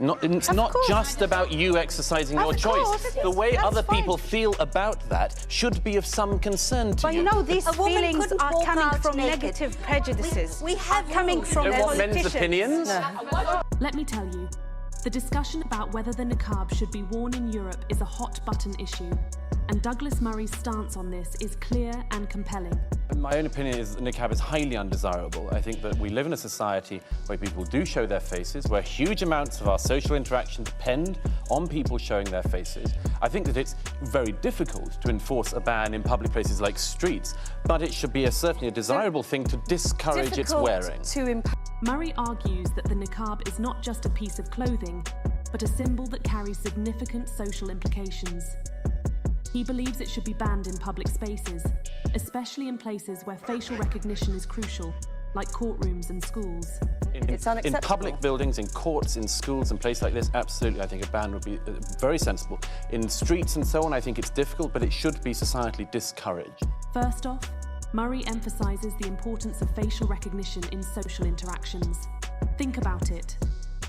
It's not just about you exercising your choice. The way other people feel about that should be of some concern to you. But you know, these feelings are coming from negative prejudices. We have coming from you don't want men's politicians. opinions? No. Let me tell you, the discussion about whether the niqab should be worn in Europe is a hot-button issue, and Douglas Murray's stance on this is clear and compelling. My own opinion is that niqab is highly undesirable. I think that we live in a society where people do show their faces, where huge amounts of our social interaction depend on people showing their faces. I think that it's very difficult to enforce a ban in public places like streets, but it should be certainly a desirable thing to discourage its wearing. Murray argues that the niqab is not just a piece of clothing, but a symbol that carries significant social implications. He believes it should be banned in public spaces, especially in places where facial recognition is crucial, like courtrooms and schools. It's unacceptable. In public buildings, in courts, in schools and places like this, absolutely, I think a ban would be very sensible. In streets and so on, I think it's difficult, but it should be societally discouraged. First off, Murray emphasises the importance of facial recognition in social interactions. Think about it.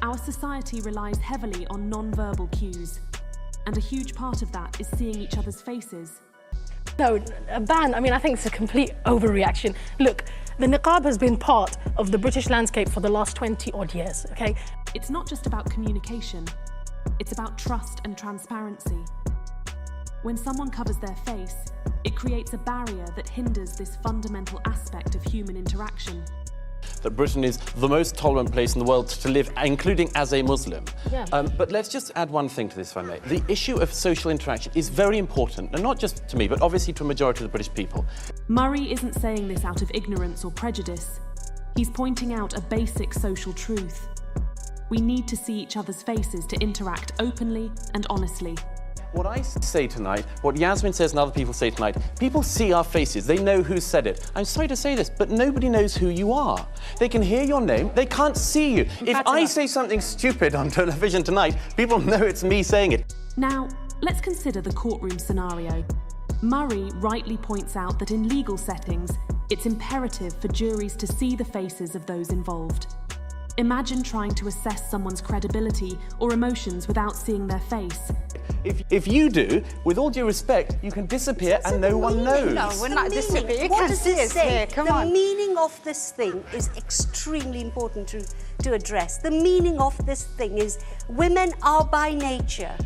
Our society relies heavily on non-verbal cues, and a huge part of that is seeing each other's faces. No, a ban, I mean, I think it's a complete overreaction. Look, the niqab has been part of the British landscape for the last 20-odd years, OK? It's not just about communication, it's about trust and transparency. When someone covers their face, it creates a barrier that hinders this fundamental aspect of human interaction. That Britain is the most tolerant place in the world to live, including as a Muslim. Yeah. But let's just add one thing to this, if I may. The issue of social interaction is very important, and not just to me, but obviously to a majority of the British people. Murray isn't saying this out of ignorance or prejudice. He's pointing out a basic social truth. We need to see each other's faces to interact openly and honestly. What I say tonight, what Yasmin says and other people say tonight, people see our faces, they know who said it. I'm sorry to say this, but nobody knows who you are. They can hear your name, they can't see you. If I say something stupid on television tonight, people know it's me saying it. Now, let's consider the courtroom scenario. Murray rightly points out that in legal settings, it's imperative for juries to see the faces of those involved. Imagine trying to assess someone's credibility or emotions without seeing their face. If you do, with all due respect, you can disappear and no one knows. No, we're not disappearing. You What can does see it us say? here. Come the on. meaning of this thing is extremely important to address. The meaning of this thing is women are by nature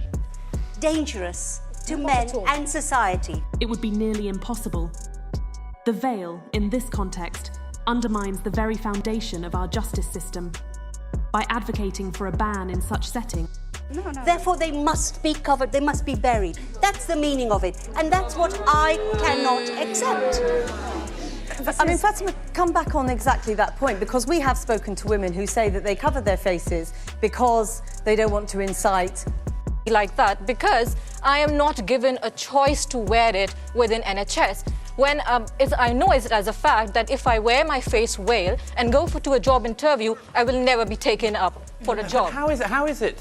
dangerous to men and society. It would be nearly impossible. The veil, in this context, undermines the very foundation of our justice system. By advocating for a ban in such setting, Therefore, they must be covered, they must be buried. That's the meaning of it. And that's what I cannot accept. I mean, Fatima, come back on exactly that point, because we have spoken to women who say that they cover their faces because they don't want to incite. Like that, because I am not given a choice to wear it within NHS. When I know it as a fact that if I wear my face veil and go to a job interview, I will never be taken up for a job. How is it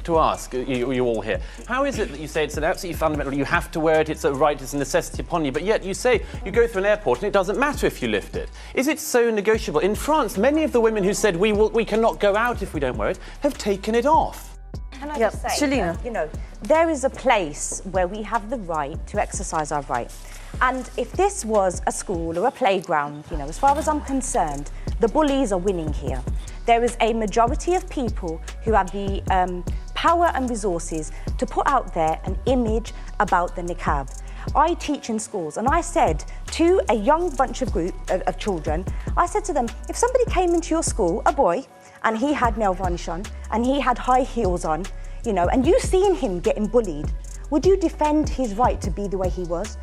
to ask, you all here, how is it that you say it's an absolutely fundamental, you have to wear it, it's a right, it's a necessity upon you, but yet you say you go through an airport and it doesn't matter if you lift it? Is it so negotiable? In France, many of the women who said we cannot go out if we don't wear it have taken it off. Can I just say, Shalina. you know, there is a place where we have the right to exercise our right. And if this was a school or a playground, you know, as far as I'm concerned, the bullies are winning here. There is a majority of people who have the power and resources to put out there an image about the niqab. I teach in schools, and I said to a young bunch of children, I said to them, if somebody came into your school, a boy, and he had nail varnish on, and he had high heels on, you know, and you seen him getting bullied, would you defend his right to be the way he was?